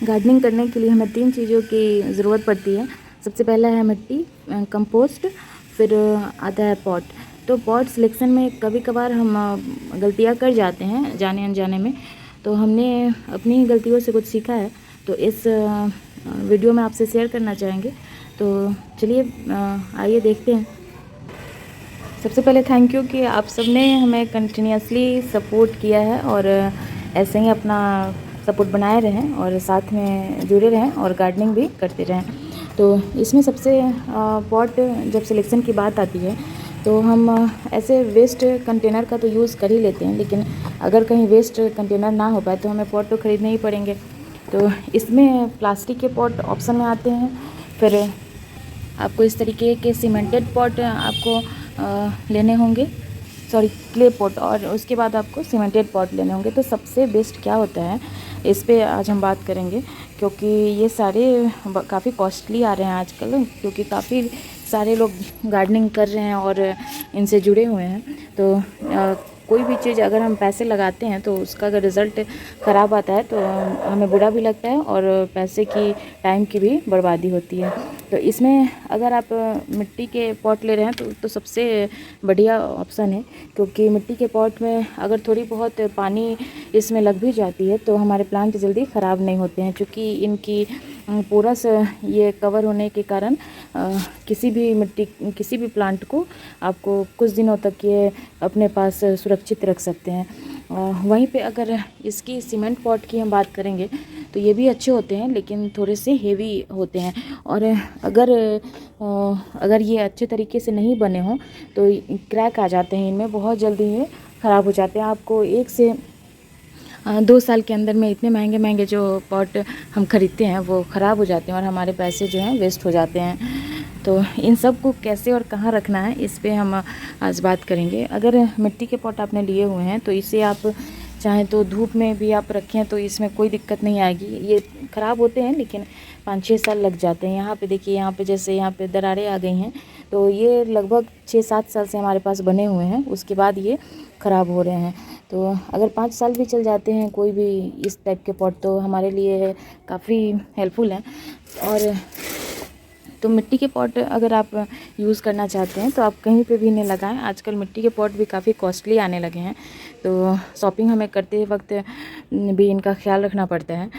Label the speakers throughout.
Speaker 1: Gardening करने के लिए हमें 3 चीज़ों की ज़रूरत पड़ती है। सबसे पहला है मिट्टी, कंपोस्ट, फिर आता है पॉट। तो पॉट सिलेक्शन में कभी-कभार हम गलतियाँ कर जाते हैं जाने-अनजाने में। तो हमने अपनी ही गलतियों से कुछ सीखा है, तो इस वीडियो में आपसे शेयर करना चाहेंगे। तो चलिए आइए देखते हैं। सबसे पहले थैंक यू कि आप सब ने हमें कंटिन्यूअसली सपोर्ट किया है और ऐसे ही अपना सपोर्ट बनाए रहें और साथ में जुड़े रहें और गार्डनिंग भी करते रहें। तो इसमें सबसे पॉट जब सिलेक्शन की बात आती है तो हम ऐसे वेस्ट कंटेनर का तो यूज़ कर ही लेते हैं, लेकिन अगर कहीं वेस्ट कंटेनर ना हो पाए तो हमें पॉट तो ख़रीदने ही पड़ेंगे। तो इसमें प्लास्टिक के पॉट ऑप्शन में आते हैं। फिर आपको इस तरीके के सीमेंटेड पॉट आपको लेने होंगे, सॉरी क्ले पॉट, और उसके बाद आपको सीमेंटेड पॉट लेने होंगे। तो सबसे बेस्ट क्या होता है इस पे आज हम बात करेंगे, क्योंकि ये सारे काफ़ी कॉस्टली आ रहे हैं आजकल, क्योंकि काफ़ी सारे लोग गार्डनिंग कर रहे हैं और इनसे जुड़े हुए हैं। तो कोई भी चीज़ अगर हम पैसे लगाते हैं तो उसका अगर रिज़ल्ट ख़राब आता है तो हमें बुरा भी लगता है और पैसे की, टाइम की भी बर्बादी होती है। तो इसमें अगर आप मिट्टी के पॉट ले रहे हैं तो सबसे बढ़िया ऑप्शन है, क्योंकि मिट्टी के पॉट में अगर थोड़ी बहुत पानी इसमें लग भी जाती है तो हमारे प्लांट जल्दी ख़राब नहीं होते हैं, क्योंकि इनकी पूरा ये कवर होने के कारण किसी भी प्लांट को आपको कुछ दिनों तक ये अपने पास सुरक्षित रख सकते हैं। वहीं पे अगर इसकी सीमेंट पॉट की हम बात करेंगे तो ये भी अच्छे होते हैं, लेकिन थोड़े से हेवी होते हैं। और अगर ये अच्छे तरीके से नहीं बने हों तो क्रैक आ जाते हैं इनमें, बहुत जल्दी ये ख़राब हो जाते हैं। आपको 1 से 2 साल के अंदर में इतने महंगे महंगे जो पॉट हम ख़रीदते हैं वो ख़राब हो जाते हैं और हमारे पैसे जो हैं वेस्ट हो जाते हैं। तो इन सब को कैसे और कहाँ रखना है इस पे हम आज बात करेंगे। अगर मिट्टी के पॉट आपने लिए हुए हैं तो इसे आप चाहें तो धूप में भी आप रखें तो इसमें कोई दिक्कत नहीं आएगी। ये ख़राब होते हैं लेकिन 5-6 साल लग जाते हैं। यहाँ पे देखिए, यहाँ पे जैसे यहाँ पे दरारें आ गई हैं, तो ये लगभग 6-7 साल से हमारे पास बने हुए हैं, उसके बाद ये ख़राब हो रहे हैं। तो अगर 5 साल भी चल जाते हैं कोई भी इस टाइप के पॉट तो हमारे लिए काफ़ी हेल्पफुल हैं। और तो मिट्टी के पॉट अगर आप यूज़ करना चाहते हैं तो आप कहीं पे भी नहीं लगाएं। आजकल मिट्टी के पॉट भी काफ़ी कॉस्टली आने लगे हैं, तो शॉपिंग हमें करते वक्त भी इनका ख्याल रखना पड़ता है।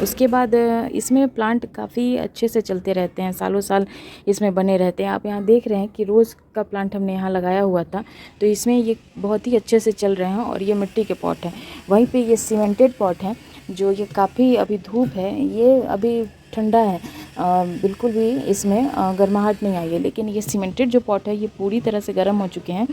Speaker 1: उसके बाद इसमें प्लांट काफ़ी अच्छे से चलते रहते हैं, सालों साल इसमें बने रहते हैं। आप यहाँ देख रहे हैं कि रोज़ का प्लांट हमने यहाँ लगाया हुआ था, तो इसमें ये बहुत ही अच्छे से चल रहे हैं और ये मिट्टी के पॉट हैं। वहीं पे ये सीमेंटेड पॉट हैं, जो ये काफ़ी अभी धूप है, ये अभी ठंडा है, बिल्कुल भी इसमें गर्माहट नहीं आई है। लेकिन ये सीमेंटेड जो पॉट है ये पूरी तरह से गर्म हो चुके हैं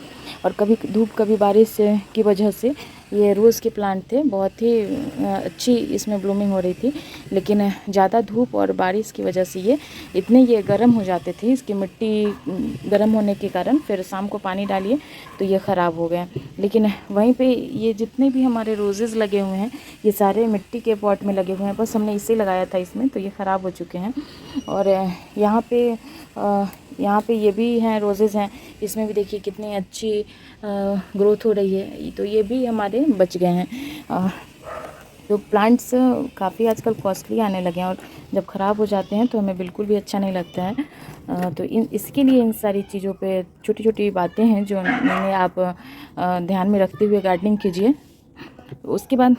Speaker 1: और कभी धूप कभी बारिश की वजह से ये रोज़ के प्लांट थे, बहुत ही अच्छी इसमें ब्लूमिंग हो रही थी, लेकिन ज़्यादा धूप और बारिश की वजह से ये गर्म हो जाते थे। इसकी मिट्टी गर्म होने के कारण फिर शाम को पानी डालिए तो ये ख़राब हो गए। लेकिन वहीं पे ये जितने भी हमारे रोजेज़ लगे हुए हैं ये सारे मिट्टी के पॉट में लगे हुए हैं, बस हमने इसे लगाया था इसमें, तो ये ख़राब हो चुके हैं। और यहाँ पे ये भी हैं, रोजेज़ हैं, इसमें भी देखिए कितनी अच्छी ग्रोथ हो रही है, तो ये भी हमारे बच गए हैं। तो प्लांट्स काफ़ी आजकल कॉस्टली आने लगे हैं और जब ख़राब हो जाते हैं तो हमें बिल्कुल भी अच्छा नहीं लगता है। तो इसके लिए इन सारी चीज़ों पे छोटी छोटी बातें हैं जो इन्हें आप ध्यान में रखते हुए गार्डनिंग कीजिए। उसके बाद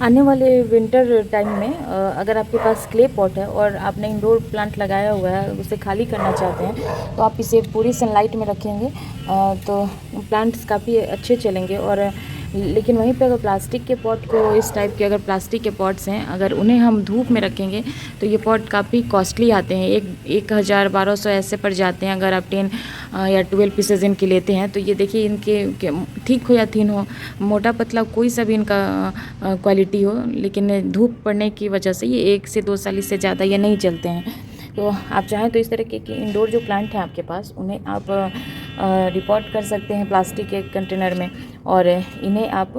Speaker 1: आने वाले विंटर टाइम में अगर आपके पास क्ले पॉट है और आपने इंडोर प्लांट लगाया हुआ है, उसे खाली करना चाहते हैं, तो आप इसे पूरी सनलाइट में रखेंगे तो प्लांट्स काफ़ी अच्छे चलेंगे। और लेकिन वहीं पे अगर प्लास्टिक के पॉट को, इस टाइप के अगर प्लास्टिक के पॉट्स हैं, अगर उन्हें हम धूप में रखेंगे तो ये पॉट काफ़ी कॉस्टली आते हैं, 1,000-1,200 ऐसे पड़ जाते हैं। अगर आप 10 या 12 पीसेज इनके लेते हैं तो ये देखिए इनके ठीक हो या थिन हो, मोटा पतला कोई सा भी इनका क्वालिटी हो, लेकिन धूप पड़ने की वजह से ये 1 से 2 साल इससे ज़्यादा ये नहीं चलते हैं। तो आप चाहें तो इस तरह के इंडोर जो प्लांट हैं आपके पास, उन्हें आप रिपोर्ट कर सकते हैं प्लास्टिक के कंटेनर में, और इन्हें आप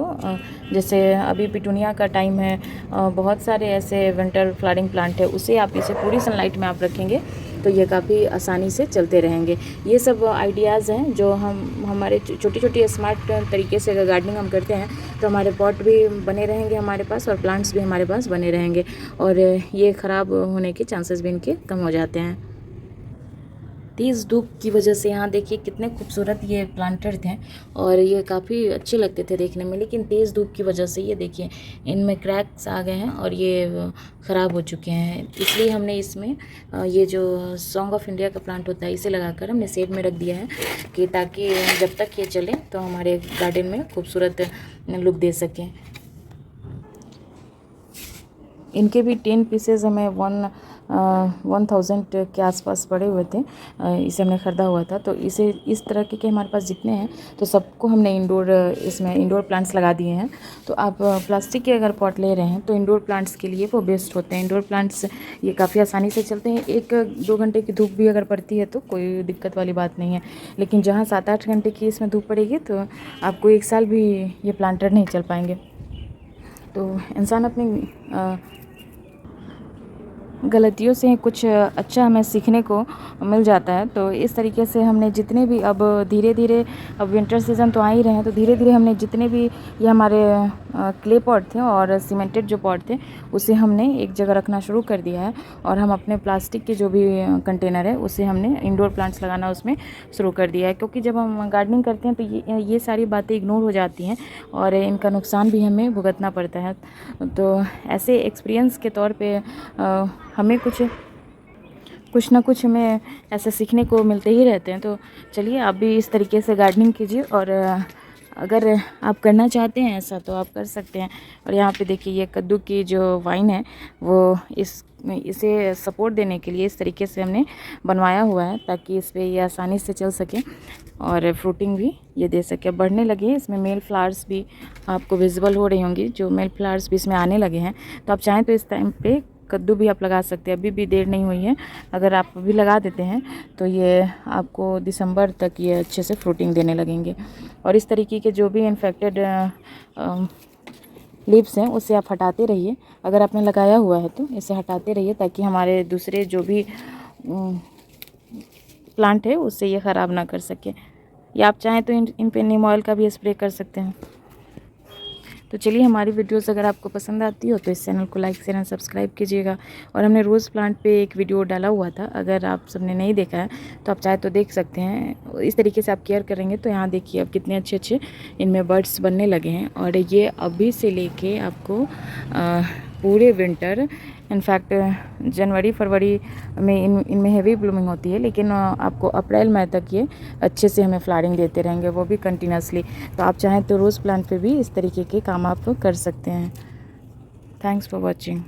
Speaker 1: जैसे अभी पिटूनिया का टाइम है, बहुत सारे ऐसे विंटर फ्लावरिंग प्लांट है, उसे आप इसे पूरी सनलाइट में आप रखेंगे तो ये काफ़ी आसानी से चलते रहेंगे। ये सब आइडियाज़ हैं जो हम हमारे छोटी छोटी स्मार्ट तरीके से अगर गार्डनिंग हम करते हैं तो हमारे पॉट भी बने रहेंगे हमारे पास और प्लांट्स भी हमारे पास बने रहेंगे और ये ख़राब होने के चांसेस भी इनके कम हो जाते हैं। तेज़ धूप की वजह से यहाँ देखिए कितने खूबसूरत ये प्लांटर थे और ये काफ़ी अच्छे लगते थे देखने में, लेकिन तेज़ धूप की वजह से ये देखिए इनमें क्रैक्स आ गए हैं और ये ख़राब हो चुके हैं। इसलिए हमने इसमें ये जो सॉन्ग ऑफ इंडिया का प्लांट होता है इसे लगाकर हमने शेड में रख दिया है कि ताकि जब तक ये चले तो हमारे गार्डन में खूबसूरत लुक दे सकें। इनके भी 10 पीसेज हमें 1000 के आसपास पड़े हुए थे। इसे हमने ख़रीदा हुआ था, तो इसे इस तरह के हमारे पास जितने हैं तो सबको हमने इसमें इंडोर प्लांट्स लगा दिए हैं। तो आप प्लास्टिक के अगर पॉट ले रहे हैं तो इंडोर प्लांट्स के लिए वो बेस्ट होते हैं। इंडोर प्लांट्स ये काफ़ी आसानी से चलते हैं। 1-2 घंटे की धूप भी अगर पड़ती है तो कोई दिक्कत वाली बात नहीं है, लेकिन जहाँ 7-8 घंटे की इसमें धूप पड़ेगी तो आपको 1 साल भी ये प्लांटर नहीं चल पाएंगे। तो इंसान अपनी गलतियों से कुछ अच्छा हमें सीखने को मिल जाता है। तो इस तरीके से हमने जितने भी अब धीरे धीरे, अब विंटर सीज़न तो आ ही रहे हैं, तो धीरे धीरे हमने जितने भी ये हमारे क्ले पॉट थे और सीमेंटेड जो पॉट थे उसे हमने एक जगह रखना शुरू कर दिया है और हम अपने प्लास्टिक के जो भी कंटेनर है उसे हमने इंडोर प्लांट्स लगाना उसमें शुरू कर दिया है। क्योंकि जब हम गार्डनिंग करते हैं तो ये सारी बातें इग्नोर हो जाती हैं और इनका नुकसान भी हमें भुगतना पड़ता है। तो ऐसे एक्सपीरियंस के तौर पे हमें कुछ ना कुछ हमें ऐसे सीखने को मिलते ही रहते हैं। तो चलिए आप भी इस तरीके से गार्डनिंग कीजिए और अगर आप करना चाहते हैं ऐसा तो आप कर सकते हैं। और यहाँ पे देखिए ये कद्दू की जो वाइन है वो इसे सपोर्ट देने के लिए इस तरीके से हमने बनवाया हुआ है ताकि इस पर ये आसानी से चल सके और फ्रूटिंग भी ये दे सके। बढ़ने लगे हैं, इसमें मेल फ्लावर्स भी आपको विजिबल हो रही होंगी, जो मेल फ्लावर्स भी इसमें आने लगे हैं। तो आप चाहें तो इस टाइम पे कद्दू भी आप लगा सकते हैं, अभी भी देर नहीं हुई है। अगर आप अभी लगा देते हैं तो ये आपको दिसंबर तक ये अच्छे से फ्रूटिंग देने लगेंगे। और इस तरीके के जो भी इन्फेक्टेड लीव्स हैं उसे आप हटाते रहिए। अगर आपने लगाया हुआ है तो इसे हटाते रहिए ताकि हमारे दूसरे जो भी प्लांट है उससे ये ख़राब ना कर सके। या आप चाहें तो इन पे नीम ऑयल का भी स्प्रे कर सकते हैं। तो चलिए हमारी वीडियोस अगर आपको पसंद आती हो तो इस चैनल को लाइक शेयर एंड सब्सक्राइब कीजिएगा। और हमने रोज़ प्लांट पे एक वीडियो डाला हुआ था, अगर आप सबने नहीं देखा है तो आप चाहे तो देख सकते हैं। इस तरीके से आप केयर करेंगे तो यहाँ देखिए अब कितने अच्छे अच्छे इनमें बर्ड्स बनने लगे हैं। और ये अभी से लेके आपको पूरे विंटर, इनफैक्ट जनवरी फरवरी में इनमें हेवी ब्लूमिंग होती है, लेकिन आपको अप्रैल मई तक ये अच्छे से हमें फ्लावरिंग देते रहेंगे, वो भी कंटिन्यूसली। तो आप चाहें तो रोज़ प्लांट पे भी इस तरीके के काम आप कर सकते हैं। Thanks for watching.